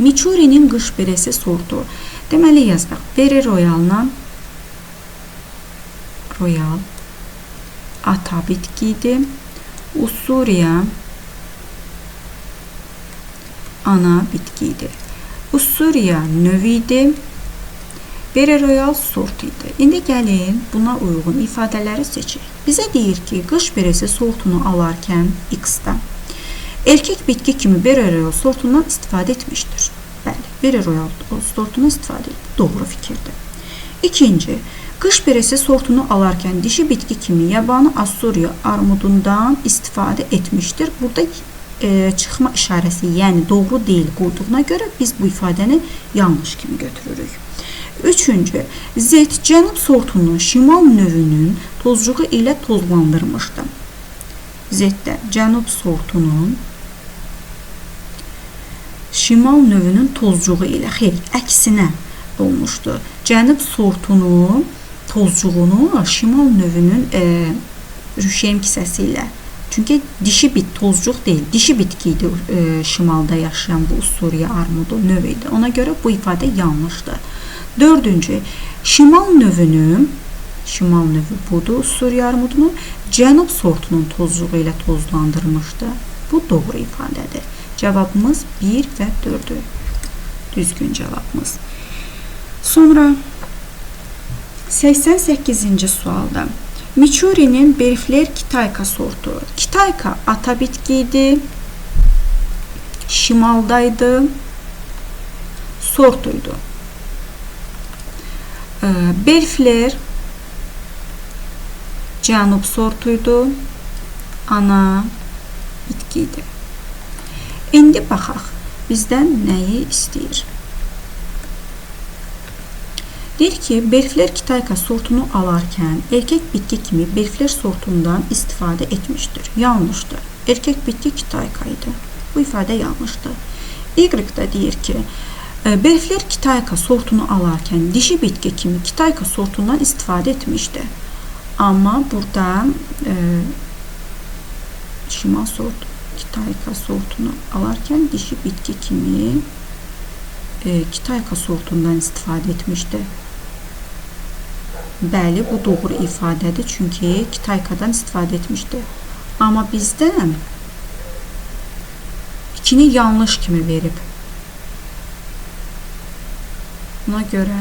Miçurinin qış beresi sortu. Deməli yazaq. Bere royalına royal ata bitkidir. Ussuriya ana bitkidir. Ussuriya növüdür. Bere royal sort idi. İndi gəlin buna uyğun ifadələri seçək. Bizə deyir ki, qış beresi sortunu alarkən X-da erkək bitki kimi bere royal sortundan istifadə etmişdir. Bəli, bere royal sortundan istifadə etdi. Doğru fikirdir. İkinci, qış beresi sortunu alarkən dişi bitki kimi yabani Assuriya armudundan istifadə etmişdir. Burada çıxma işarəsi, yəni doğru deyil qoyduğuna görə biz bu ifadəni yanlış kimi götürürük. Üçüncü, Z cənub sortunun şimal növünün tozcuğu ilə tozlandırmışdı. Z-də cənub sortunun şimal növünün tozcuğu ilə, xeyr, əksinə olmuşdu. Cənub sortunun tozcuğunu şimal növünün rüşeym kisəsi ilə. Çünki dişi bit tozcuq deyil, dişi bitkiydi şimalda yaşayan bu Ussuriya armudu növüydü. Ona görə bu ifadə yanlışdır. Dördüncü, şimal növü budur, Ussuriya armudunu cənub sortunun tozcuğu ilə tozlandırmışdı. Bu doğru ifadədir. Cavabımız 1 və 4'ü. Düzgün cavabımız. Sonra 88-ci sualda. Miçurinin Berifler Kitayka sortu. Kitayka ata bitkiydi, şimaldaydı, sortuydu. Berifler cənub sortuydu, ana bitkiydi. İndi baxaq, bizdən nəyi istəyir? Deyir ki, Berifler Kitayka sortunu alarkən erkək bitki kimi Berifler sortundan istifadə etmişdir. Yanlışdır. Erkək bitki Kitayka idi. Bu ifadə yanlışdır. Y-da deyir ki, Berifler Kitayka sortunu alarkən dişi bitki kimi Kitayka sortundan istifadə etmişdi. Amma burada şimal sortu Kitayka sortunu alarkən dişi bitki kimi Kitayka sortundan istifadə etmişdi. Bəli, bu doğru ifadədir. Çünki Kitaykadan istifadə etmişdi. Amma bizdən ikini yanlış kimi verib. Buna görə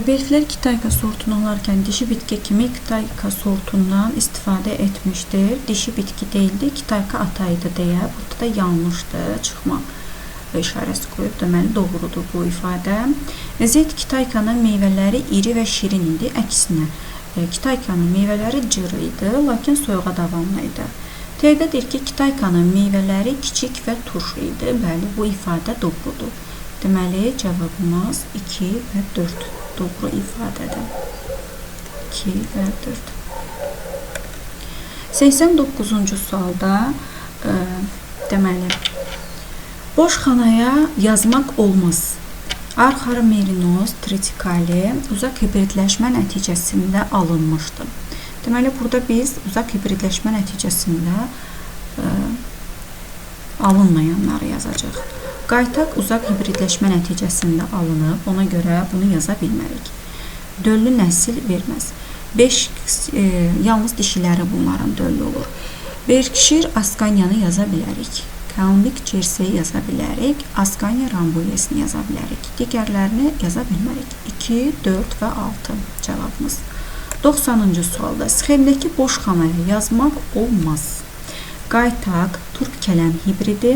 Berifler Kitayka sortunu alarkən dişi bitki kimi Kitayka sortundan istifadə etmişdir. Dişi bitki deyildi, Kitayka ataydı deyə. Burada da yanlışdır. Çıxma işarəsi qoyub, deməli doğrudur bu ifadə. Z Kitaykanın meyvələri iri və şirin idi. Əksinə, Kitaykanın meyvələri cırı idi, lakin soyuğa davamlı idi. T'də deyir ki, Kitaykanın meyvələri kiçik və turşu idi. Bəli, bu ifadə doğrudur. Deməli, cavabımız 2 və 4 doğru ifadədir. 2 və 4. 89-cu sualda deməli, boş xanaya yazmaq olmaz. Arxaromerinos tritikali uzaq hibridləşmə nəticəsində alınmışdır. Deməli, burada biz uzaq hibridləşmə nəticəsində alınmayanları yazacaq. Qaytaq uzaq hibridləşmə nəticəsində alınıb, ona görə bunu yaza bilmərik. Döllü nəsil verməz. 5 yalnız dişiləri bunların döllü olur. Berkşir Askanyanı yaza bilərik. Kalmik Cerseyi yaza bilərik. Askanya Rambuyesini yaza bilərik. Digərlərini yaza bilmərik. 2, 4 və 6 cavabımız. 90-cı sualda sxemdəki boş xanaya yazmaq olmaz. Qaytaq turp kələm hibridi.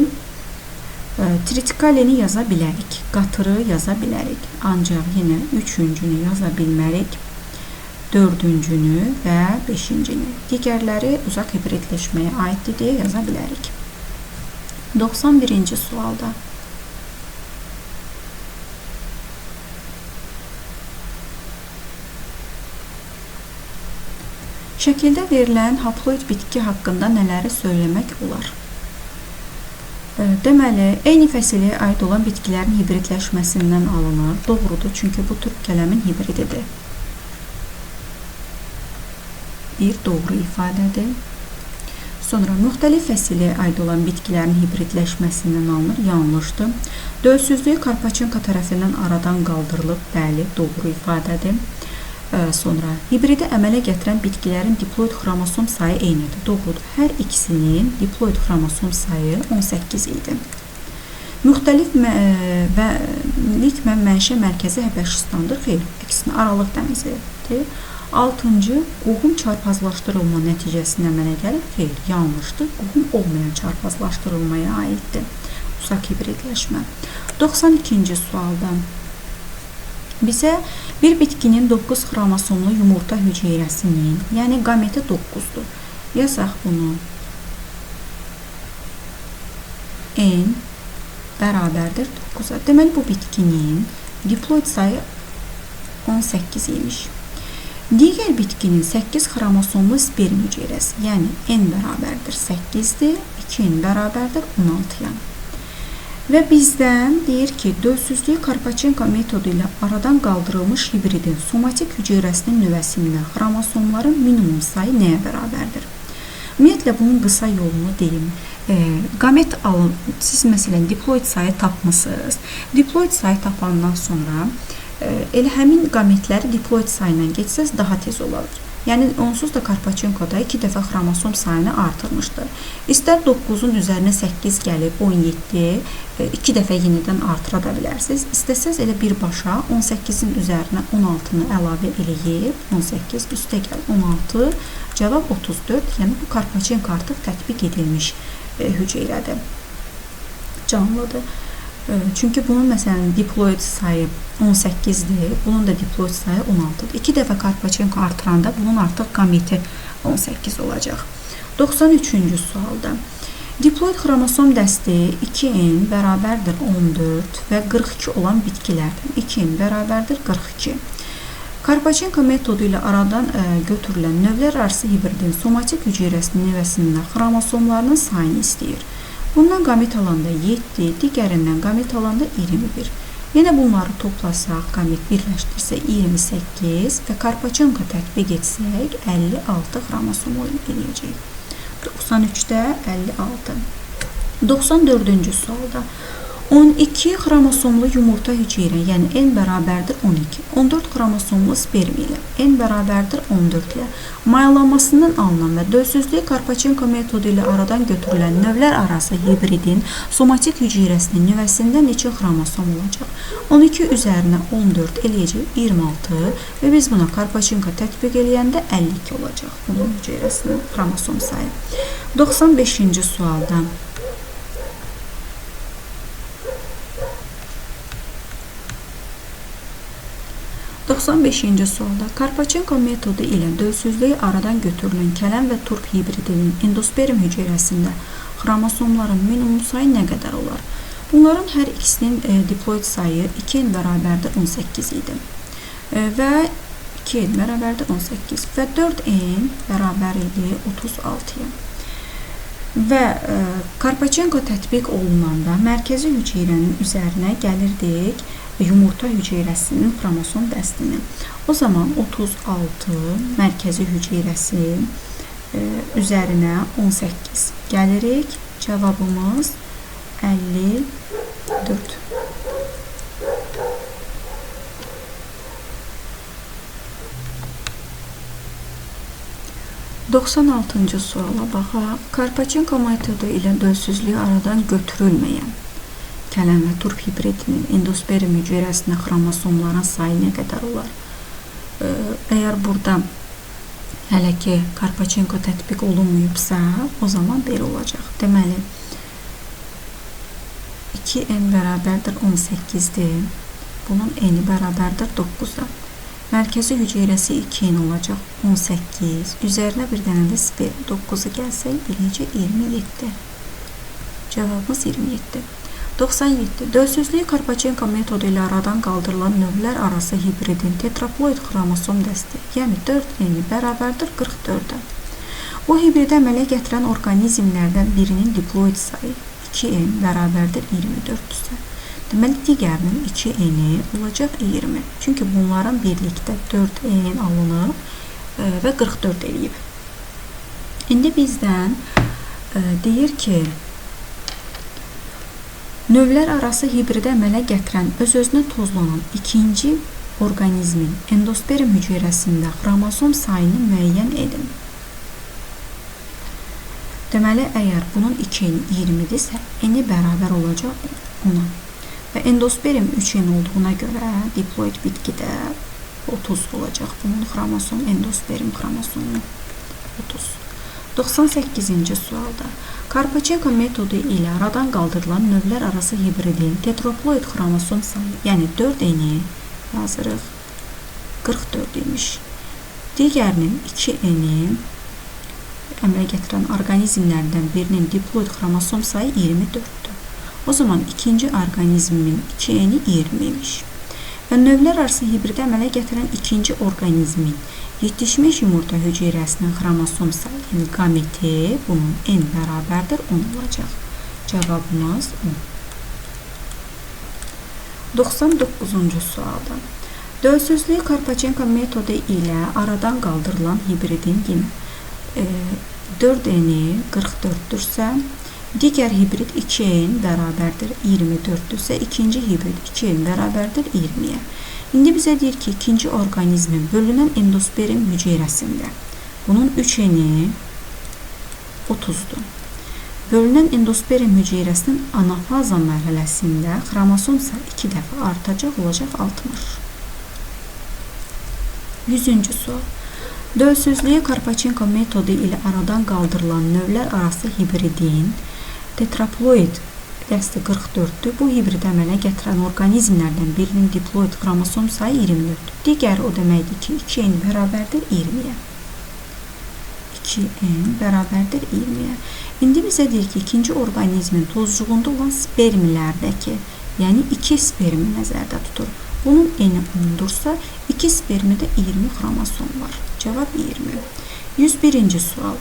Tritikalini yaza bilərik. Qatırı yaza bilərik. Ancaq yenə 3-cünü yaza bilmərik. 4-cünü və 5-cini. Digərləri uzaq hibridləşməyə aiddir deyə yaza bilərik. 91-ci sualda. Şəkildə verilən haploid bitki haqqında nələri söyləmək olar? Deməli, eyni fəsilə aid olan bitkilərin hibridləşməsindən alınır. Doğrudur, çünki bu turp kələmin hibrididir. Bir doğru ifadədir. Sonra müxtəlif fəsilə aid olan bitkilərin hibridləşməsindən alınır. Yanlışdır. Dölsüzlüyü Karpaçenko tərəfindən aradan qaldırılıb. Bəli, doğru ifadədir. Sonra hibridi əmələ gətirən bitkilərin diploid xromosom sayı eynidir. Doğrudur. Hər ikisinin diploid xromosom sayı 18 idi. Müxtəlif və mənşə mərkəzi Həbəşistandır. Xeyr, əksinə Aralıq dənizidir. 6-cı, qohum çarpazlaşdırılma nəticəsində əmələ gəlir. Xeyr, yanlışdır. Qohum olmayan çarpazlaşdırılmaya aiddir. Uzaq hibridləşmə. 92-ci sualdan bizə bir bitkinin 9 xromosomlu yumurta hüceyrəsinin, yəni qameti 9-dur. Yazaq bunu. N bərabərdir 9-a. Deməli, bu bitkinin diploid sayı 18 imiş. Digər bitkinin 8 xromosomlu sperm hüceyrəsi, yəni N bərabərdir 8-dir, 2N bərabərdir 16-ya. Və bizdən deyir ki, dölsüzlüyü Karpaçenko metodu ilə aradan qaldırılmış hibridin somatik hüceyrəsinin nüvəsində xromosomların minimum sayı nəyə bərabərdir? Ümumiyyətlə, bunun qısa yolunu deyim. Qamet alın, siz məsələn diploid sayı tapmısınız. Diploid sayı tapandan sonra elə həmin qametləri diploid sayı ilə geçsəz daha tez olar. Yəni, onsuz da Karpaçenkoda 2 dəfə xromosom sayını artırmışdır. İstər 9-un üzərinə 8 gəlib 17, 2 dəfə yenidən artıra da bilərsiniz. İstəsəz elə birbaşa 18-in üzərinə 16-nı əlavə eləyib, 18 üstə gəl 16, cavab 34. Yəni, bu Karpaçenko artıq tətbiq edilmiş hüceyrədir. Canlıdır. Çünki bunun məsələn diploid sayı 18-dir, bunun da diploid sayı 16-dır. 2 dəfə Karpaçenko artıranda bunun artıq qameti 18 olacaq. 93-cü sualda diploid xromosom dəsti 2N bərabərdir 14 və 42 olan bitkilərdən 2N bərabərdir 42. Karpaçenko metodu ilə aradan götürülən növlər arası hibridin somatik hüceyrəsinin nüvəsində xromosomlarının sayını istəyir. Bundan qamet alanda 7, digərindən qamet alanda 21. Yenə bunları toplasaq, qamet birləşdirsək 28 və Karpaçenko tətbiq etsək 56 xromosom eləyəcək. 93-də 56. 94-cü sualda 12 xromosomlu yumurta hüceyrə, yəni N bərabərdir 12. 14 xromosomlu sperm ilə N bərabərdir 14 ilə mayalanmasından alınan və dölsüzlüyü Karpaçenko metodu ilə aradan götürülən növlər arası hibridin somatik hüceyrəsinin nüvəsində neçə xromosom olacaq? 12 üzərinə 14 eləyəcək 26 və biz buna Karpaçenko tətbiq eləyəndə 52 olacaq. Bunun hüceyrəsinin xromosom sayı. 95-ci sualdan 95-ci sualda Karpaçenko metodu ilə dölsüzlüyü aradan götürülən kələm və turp hibridinin endosperm hüceyrəsində xromosomların minimum sayı nə qədər olar? Bunların hər ikisinin diploid sayı 2N bərabərdir 18 idi. Və 2N bərabərdir 18 və 4N bərabər idi 36-ya. Və Karpaçenko tətbiq olunanda mərkəzi hüceyrənin üzərinə gəlirdik yumurta hüceyrəsinin xromosom dəstini. O zaman 36 mərkəzi hüceyrəsi üzərinə 18 gəlirik. Cavabımız 54. ...96-cı suala baxaq. Karpaçenko metodu ilə dölsüzlüyü aradan götürülməyən kələm və turp hibridinin endosperm hüceyrəsində xromosomların sayı nə qədər olar? Əgər burada hələ ki Karpaçenko tətbiq olunmayıbsa, o zaman belə olacaq. Deməli, 2N bərabərdir 18-dir. Bunun N-i bərabərdir 9-a. Mərkəzi hüceyrəsi 2N olacaq 18. Üzərinə bir dənə də sperm 9-u gəlsək, eləcə 27. Cavabımız 27. 97. Dölsüzlüyü Karpaçenko metodu ilə aradan qaldırılan növlər arası hibridin tetraploid xromosom dəsti, yəni 4N-i bərabərdir 44-ə. Bu hibridi əmələ gətirən orqanizmlərdən birinin diploid sayı 2N bərabərdir 24-dürsə. Deməli, digərinin 2N-i olacaq 20. Çünki bunların birlikdə 4N alınıb və 44 eləyib. İndi bizdən deyir ki, növlər arası hibridə əmələ gətirən, öz-özünə tozlanan ikinci orqanizmin endosperm hüceyrəsində xromosom sayını müəyyən edin. Deməli, əgər bunun 2N 20-dirsə, N-i bərabər olacaq 10-a. Və endosperm 3N olduğuna görə diploid bitkidə 30 olacaq. Bunun xromosom, endosperm xromosomu 30. 98-ci sualda Karpachenko metodu ilə aradan qaldırılan növlər arası hibridin tetroploid xromosom sayı, yəni 4N-i yazırıq, 44 imiş. Digərinin 2N-i əmələ gətirən orqanizmlərdən birinin diploid xromosom sayı 24-dür. O zaman ikinci orqanizmin 2N-i 20 imiş. Və növlər arası hibridə əmələ gətirən ikinci orqanizmin yetişmiş yumurta hüceyrəsinin xromosom sayı, yəni gameti, bunun N bərabərdir 10 olacaq. Cavabımız 10. 99-cu sualda dölsüzlük Karpachenko metodu ilə aradan qaldırılan hibridin yenə 4N-i 44-dürsə, digər hibrid 2N bərabərdir 24-dürsə, ikinci hibrid 2N bərabərdir 20-yə. İndi bizə deyir ki, ikinci orqanizmin bölünən endosperm hüceyrəsində bunun 3N-i 30-dur. Bölünən endosperm hüceyrəsinin anafaza mərhələsində xromosom sayı 2 dəfə artacaq, olacaq 60. 100-cü sual. Dölsüzlüyü Karpachenko metodu ilə aradan qaldırılan növlər arası hibridin tetraploid dəsti 44-dür. Bu hibrid əmələ gətirən orqanizmlərdən birinin diploid xromosom sayı 24-dür. Digəri o deməkdir ki, 2N bərabərdir 20-yə. 2N bərabərdir 20-yə. İndi bizə deyir ki, ikinci orqanizmin tozcuğunda olan spermlərdəki, yəni 2 spermi nəzərdə tutur. Bunun N-i 10-dursa, 2 spermidə 20 xromosom var. Cavab 20. 101-ci sual.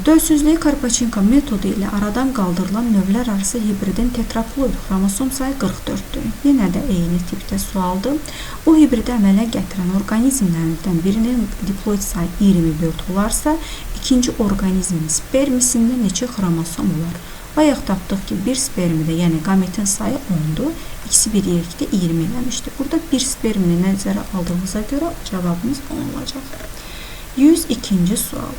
Dölsüzlüyü Karpachenko metodu ilə aradan qaldırılan növlər arası hibridin tetraploid xromosom sayı 44-dür. Yenə də eyni tipdə sualdır. Bu hibridə əmələ gətirən orqanizmlərdən birinin diploid sayı 24 olarsa, ikinci orqanizmin spermisində neçə xromosom olar? Bayaq tapdıq ki, bir spermidə, yəni gametin sayı 10-dur. İkisi bir yerlikdə 20 eləmişdir. Burada bir spermini nəzərə aldığımıza görə cavabımız 10 olacaq. 102-ci sual.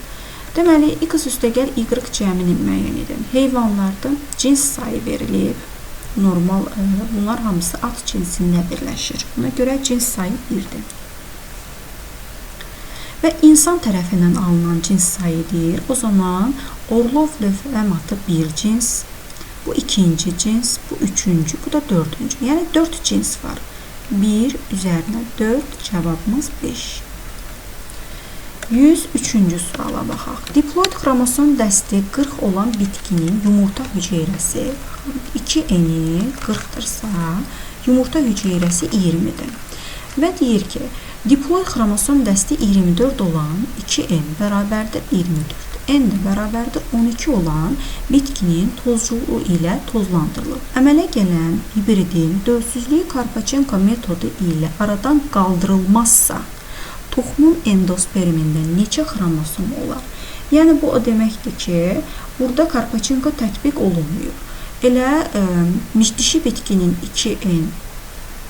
Deməli, X üstəgəl Y cəmini müəyyən edin. Heyvanlarda cins sayı verilib. Normal, bunlar hamısı at cinsində birləşir. Buna görə cins sayı 1-dir. Və insan tərəfindən alınan cins sayıdır. O zaman Orlov lövhəmatı bir cins, bu ikinci cins, bu üçüncü, bu da dördüncü. Yəni 4 cins var. 1 üzərinə 4, cavabımız 5. 103-cü suala baxaq. Diploid xromosom dəsti 40 olan bitkinin yumurta hüceyrəsi 2N-i 40-dırsa, yumurta hüceyrəsi 20-dir. Və deyir ki, diploid xromosom dəsti 24 olan 2N bərabərdir 24. N də bərabərdir 12 olan bitkinin tozcuğu ilə tozlandırılır. Əmələ gələn hibridin dölsüzlüyü Karpachenko metodu ilə aradan qaldırılmazsa, toxumun endospermində neçə xromosom olar? Yəni, bu o deməkdir ki, burada Karpachenko tətbiq olunmuyor. Elə dişi bitkinin 2N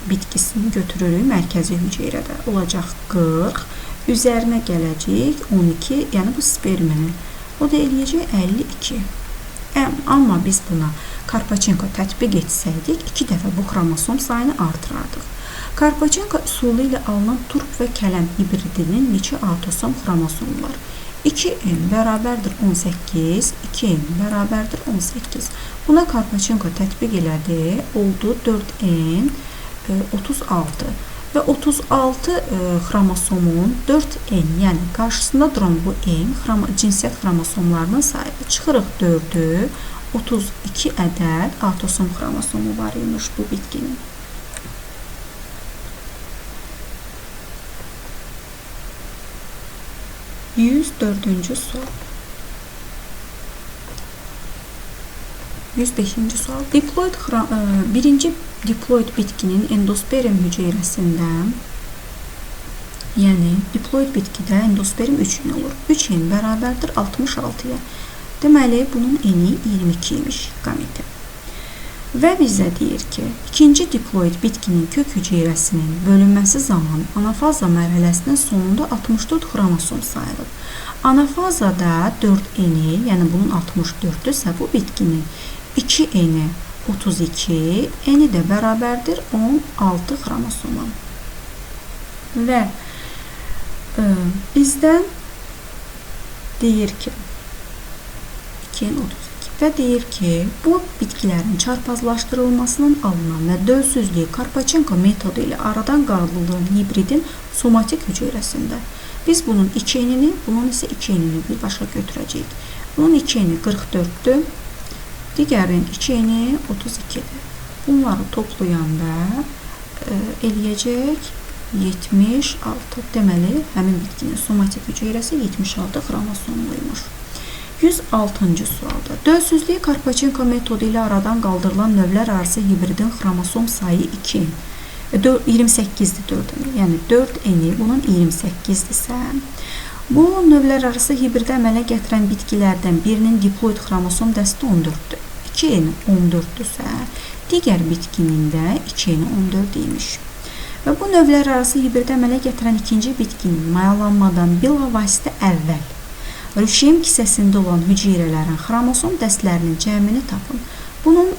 bitkisini götürürük mərkəzi hüceyrədə. Olacaq 40, üzərinə gələcək 12, yəni bu spermini. O da eləyəcək 52. Amma biz buna Karpachenko tətbiq etsəydik, 2 dəfə bu xromosom sayını artırardıq. Karpachenko üsulu ilə alınan turp və kələm hibridinin neçə autosom xromosomu var? 2N bərabərdir 18, 2N bərabərdir 18. Buna Karpachenko tətbiq elədi, oldu 4N 36. Və 36 xromosomun 4N, yəni qarşısında duran bu N cinsiyyət xromosomlarının sayıdır. Çıxırıq 4-ü, 32 ədəd autosom xromosomu var imiş bu bitkinin. 104-cü sual. 105-ci sual. Birinci diploid bitkinin endosperm hüceyrəsində, yəni diploid bitkidə endosperm 3N olur. 3N bərabərdir 66-ya. Deməli, bunun eni 22 imiş qameti. Və bizə deyir ki, ikinci diploid bitkinin kök hüceyrəsinin bölünməsi zamanı anafaza mərhələsinin sonunda 64 xromosom sayılır. Anafazada 4 eni, yəni bunun 64-dürsə, bu bitkinin 2 eni 32, eni də bərabərdir 16 xromosoma. Və bizdən deyir ki, 2 eni 32 və deyir ki, bu bitkilərin çarpazlaşdırılmasının alınan və dölsüzlüyü Karpachenko metodu ilə aradan qaldırılan hibridin somatik hüceyrəsində. Biz bunun 2 enini, bunun isə 2 enini birbaşa götürəcəyik. Bunun 2 eni 44-dür, digərin 2 eni 32-dir. Bunları toplayanda eləyəcək 76. Deməli, həmin bitkinin somatik hüceyrəsi 76 xromosomluymuş. 106-cı sualda. Dölsüzlüyü Karpachenko metodu ilə aradan qaldırılan növlər arası hibridin xromosom sayı 2. 28-dir 4 eni. Yəni 4 eni bunun 28-dirsə, bu növlər arası hibridə əmələ gətirən bitkilərdən birinin diploid xromosom dəsti 14-dür. 2 eni 14-dürsə, digər bitkinin də 2 eni 14 imiş. Və bu növlər arası hibridə əmələ gətirən ikinci bitkinin mayalanmadan bilavasitə əvvəl rüşeym kisəsində olan hüceyrələrin xromosom dəstlərinin cəmini tapın. Bunun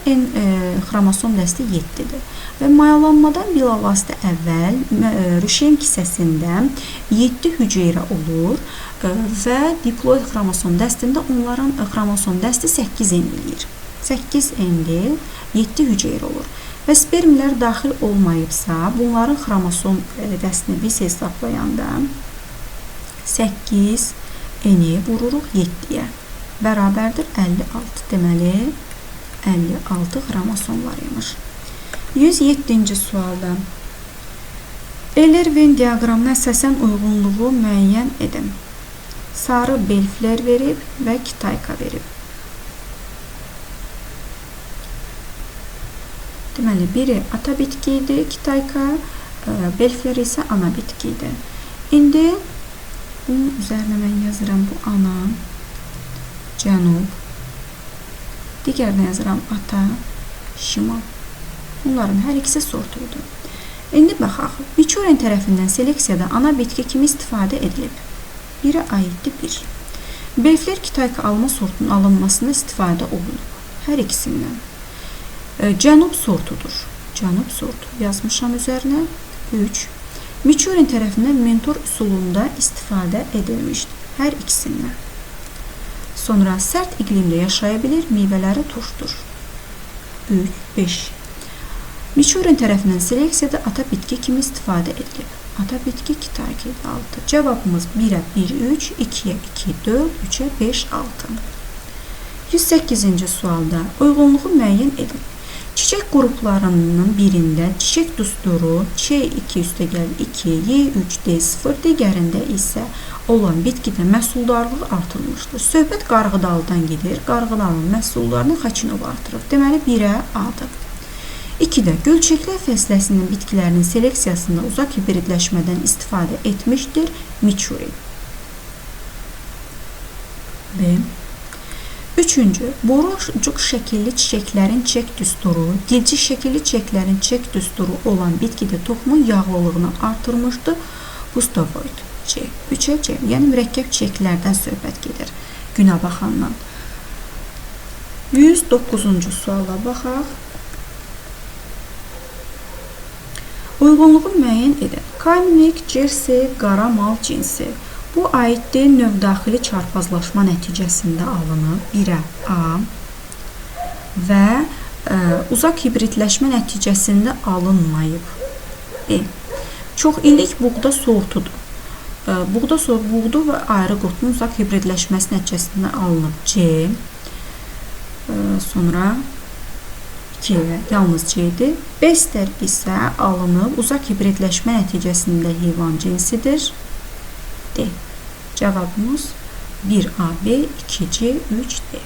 xromosom dəsti 7-dir. Və mayalanmadan bilavasitə əvvəl rüşeym kisəsində 7 hüceyrə olur və diploid xromosom dəstində onların xromosom dəsti 8 enliyir. 8 enli 7 hüceyrə olur. Və spermlər daxil olmayıbsa, bunların xromosom dəstini biz hesablayanda 8 eni vururuq 7-yə. Bərabərdir 56. Deməli, 56 xromosom var imiş. 107-ci sualda. Eller-Venn diaqramına əsasən uyğunluğu müəyyən edin. Sarı belfler verib və kitayka verib. Deməli, biri ata bitki idi, kitayka, belfler isə ana bitki idi. İndi bunun üzərinə mən yazıram bu ana, cənub, digərinə yazıram ata, şimal. Bunların hər ikisi sortuydu. İndi baxaq, Miçurin tərəfindən seleksiyada ana bitki kimi istifadə edilib. Biri aiddir 1. Belfler kitayka alma sortunun alınmasında istifadə olunub. Hər ikisindən. Cənub sortudur. Cənub sortu. Yazmışam üzərinə 3. Miçurin tərəfindən mentor üsulunda istifadə edilmişdir. Hər ikisindən. Sonra sərt iqlimdə yaşaya bilir, meyvələri turşdur. 5. Miçurin tərəfindən seleksiyada ata bitki kimi istifadə edilib. Ata bitki kitayka 6. Cavabımız 1-ə 1, 3, 2-yə 2, 4, 3-ə 5, 6. 108-ci sualda uyğunluğu müəyyən edin. Çiçək qruplarının birində çiçək dusturu C2 üstəgəl 2, Y3, D0, digərində isə olan bitkidə məhsuldarlığı artırılmışdır. Söhbət qarğıdalıdan gedir. Qarğıdalının məhsullarını Xaçinov artırıb. Deməli, 1-ə A-dır. 2-də gölçəklər fəsiləsinin bitkilərinin seleksiyasında uzaq hibridləşmədən istifadə etmişdir Miçurin. B. 3-cü, borucuq şəkilli çiçəklərin çiçək düsturu, dilcik şəkilli çiçəklərin çiçək düsturu olan bitkidə toxumun yağlılığını artırmışdır. Bustavoid C. 3-ə C. Yəni mürəkkəb çiçəklərdən söhbət gedir. Günə baxandan. 109-cu suala baxaq. Uyğunluğu müəyyən edin. Kamnik, Jersey, qara mal cinsi. Bu aiddir növdaxili çarpazlaşma nəticəsində alınıb 1-ə A və uzaq hibridləşmə nəticəsində alınmayıb. E. Çox illik buğda sortudur. Buğda və ayrı qotun uzaq hibridləşməsi nəticəsində alınıb C. Sonra 2-yə yalnız C-dir. Bester isə alınıb uzaq hibridləşmə nəticəsində heyvan cinsidir. D. Cavabımız 1A, B, 2C, 3D.